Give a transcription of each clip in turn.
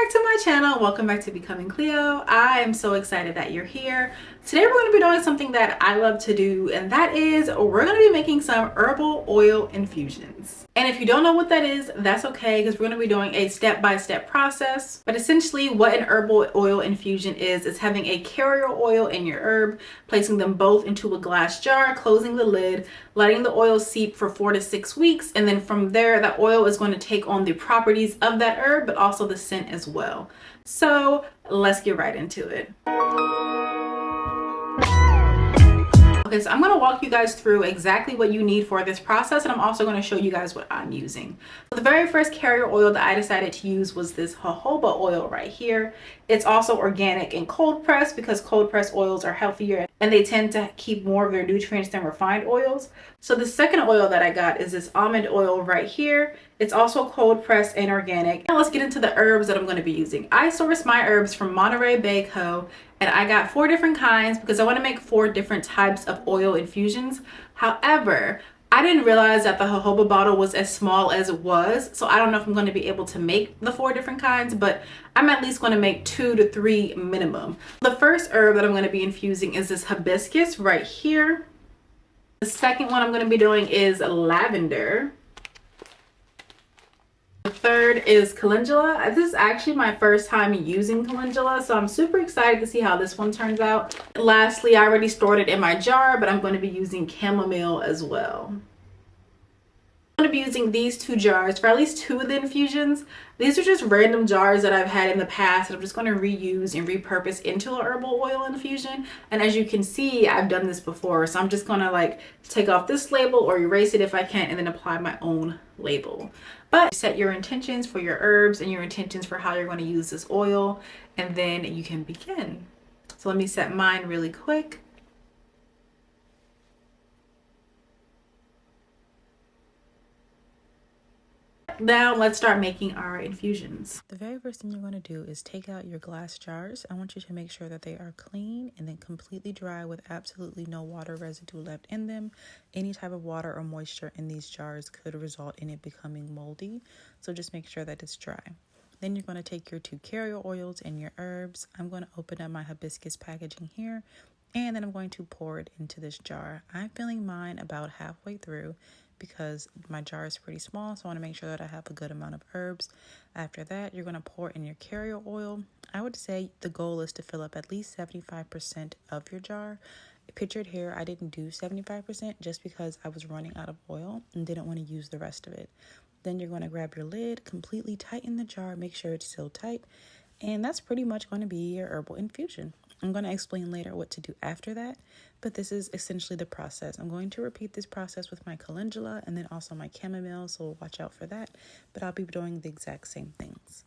back to my channel. Welcome back to Becoming Cleo. I am so excited that you're here. Today we're going to be doing something that I love to do, and that is we're going to be making some herbal oil infusions. And if you don't know what that is, that's okay, because we're going to be doing a step-by-step process. But essentially what an herbal oil infusion is having a carrier oil and your herb, placing them both into a glass jar, closing the lid, letting the oil seep for 4 to 6 weeks, and then from there that oil is going to take on the properties of that herb, but also the scent as well. So let's get right into it. Okay, so I'm going to walk you guys through exactly what you need for this process, and I'm also going to show you guys what I'm using. So the very first carrier oil that I decided to use was this jojoba oil right here. It's also organic and cold pressed, because cold pressed oils are healthier and they tend to keep more of their nutrients than refined oils. So the second oil that I got is this almond oil right here. It's also cold pressed and organic. Now let's get into the herbs that I'm going to be using. I sourced my herbs from Monterey Bay Co. and I got 4 different kinds because I want to make 4 different types of oil infusions. However, I didn't realize that the jojoba bottle was as small as it was, so I don't know if I'm going to be able to make the 4 different kinds, but I'm at least going to make 2 to 3 minimum. The first herb that I'm going to be infusing is this hibiscus right here. The second one I'm going to be doing is lavender. The third is calendula. This is actually my first time using calendula, so I'm super excited to see how this one turns out. Lastly, I already stored it in my jar, but I'm going to be using chamomile as well. I'm going to be using these 2 jars for at least 2 of the infusions. These are just random jars that I've had in the past that I'm just going to reuse and repurpose into a herbal oil infusion. And as you can see, I've done this before, so I'm just going to like take off this label or erase it if I can, and then apply my own label. But set your intentions for your herbs and your intentions for how you're going to use this oil, and then you can begin. So let me set mine really quick. Now let's start making our infusions. The very first thing you're going to do is take out your glass jars. I want you to make sure that they are clean and then completely dry with absolutely no water residue left in them. Any type of water or moisture in these jars could result in it becoming moldy, so just make sure that it's dry. Then you're going to take your 2 carrier oils and your herbs. I'm going to open up my hibiscus packaging here, and then I'm going to pour it into this jar. I'm filling mine about halfway through because my jar is pretty small, so I want to make sure that I have a good amount of herbs. After that, you're going to pour in your carrier oil. I would say the goal is to fill up at least 75% of your jar. Pictured here, I didn't do 75% just because I was running out of oil and didn't want to use the rest of it. Then you're going to grab your lid, completely tighten the jar, make sure it's still tight, and that's pretty much going to be your herbal infusion. I'm going to explain later what to do after that, but this is essentially the process. I'm going to repeat this process with my calendula and then also my chamomile, so watch out for that, but I'll be doing the exact same things.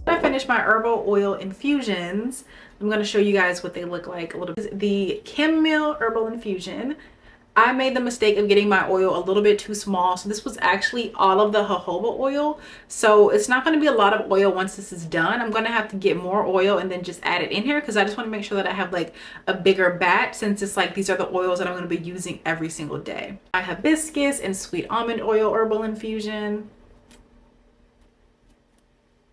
I finished my herbal oil infusions. I'm going to show you guys what they look like a little bit. The chamomile herbal infusion, I made the mistake of getting my oil a little bit too small, so this was actually all of the jojoba oil, so it's not going to be a lot of oil once this is done. I'm going to have to get more oil and then just add it in here, because I just want to make sure that I have like a bigger batch, since it's like these are the oils that I'm going to be using every single day. I have hibiscus and sweet almond oil herbal infusion.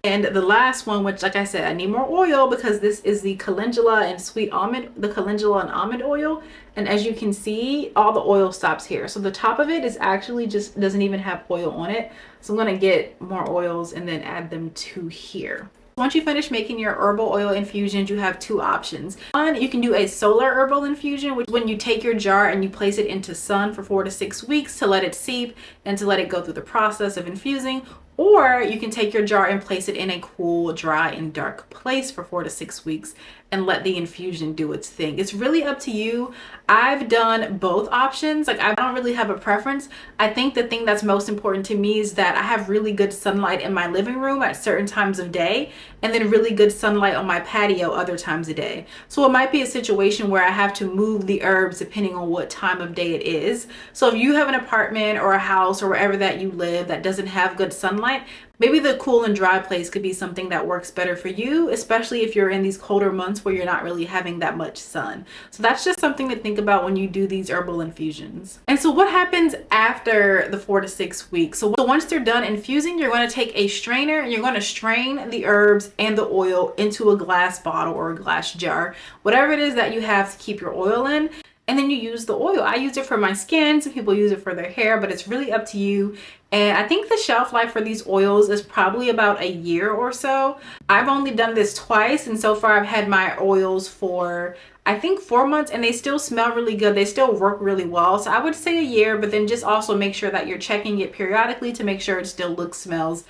And the last one, which like I said, I need more oil because this is the calendula and sweet almond, the calendula and almond oil. And as you can see, all the oil stops here. So the top of it is actually just doesn't even have oil on it. So I'm going to get more oils and then add them to here. Once you finish making your herbal oil infusions, you have 2 options. One, you can do a solar herbal infusion, which is when you take your jar and you place it into sun for 4 to 6 weeks to let it seep and to let it go through the process of infusing. Or you can take your jar and place it in a cool, dry, and dark place for 4 to 6 weeks and let the infusion do its thing. It's really up to you. I've done both options. Like, I don't really have a preference. I think the thing that's most important to me is that I have really good sunlight in my living room at certain times of day, and then really good sunlight on my patio other times of day. So it might be a situation where I have to move the herbs depending on what time of day it is. So if you have an apartment or a house or wherever that you live that doesn't have good sunlight, maybe the cool and dry place could be something that works better for you, especially if you're in these colder months where you're not really having that much sun. So that's just something to think about when you do these herbal infusions. And so what happens after the 4 to 6 weeks? So once they're done infusing, you're going to take a strainer and you're going to strain the herbs and the oil into a glass bottle or a glass jar, whatever it is that you have to keep your oil in. And then you use the oil. I use it for my skin. Some people use it for their hair, but it's really up to you. And I think the shelf life for these oils is probably about a year or so. I've only done this twice, and so far I've had my oils for I think 4 months, and they still smell really good. They still work really well. So I would say a year, but then just also make sure that you're checking it periodically to make sure it still looks, smells,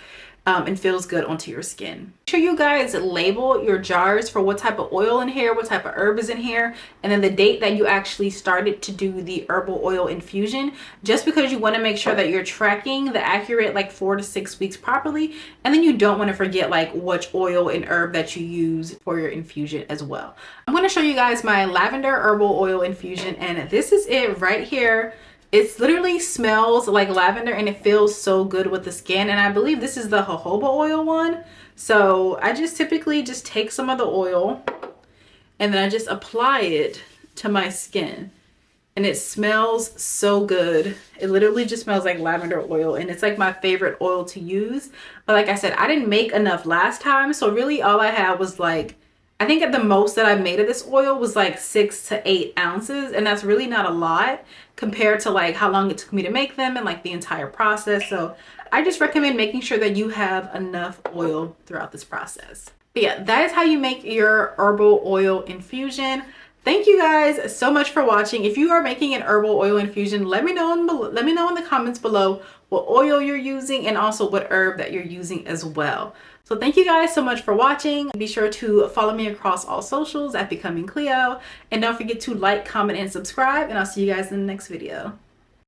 and feels good onto your skin. Make sure you guys label your jars for what type of oil in here, what type of herb is in here, and then the date that you actually started to do the herbal oil infusion, just because you want to make sure that you're tracking the accurate like 4 to 6 weeks properly, and then you don't want to forget like which oil and herb that you use for your infusion as well. I'm going to show you guys my lavender herbal oil infusion, and this is it right here. It literally smells like lavender and it feels so good with the skin. And I believe this is the jojoba oil one. So I just typically just take some of the oil and then I just apply it to my skin. And it smells so good. It literally just smells like lavender oil, and it's like my favorite oil to use. But like I said, I didn't make enough last time. So really all I had was like, I think at the most that I made of this oil was like 6 to 8 ounces. And that's really not a lot compared to like how long it took me to make them and like the entire process. So I just recommend making sure that you have enough oil throughout this process. But yeah, that is how you make your herbal oil infusion. Thank you guys so much for watching. If you are making an herbal oil infusion, let me know in the comments below what oil you're using and also what herb that you're using as well. So thank you guys so much for watching. Be sure to follow me across all socials at Becoming Cleo. And don't forget to like, comment, and subscribe. And I'll see you guys in the next video.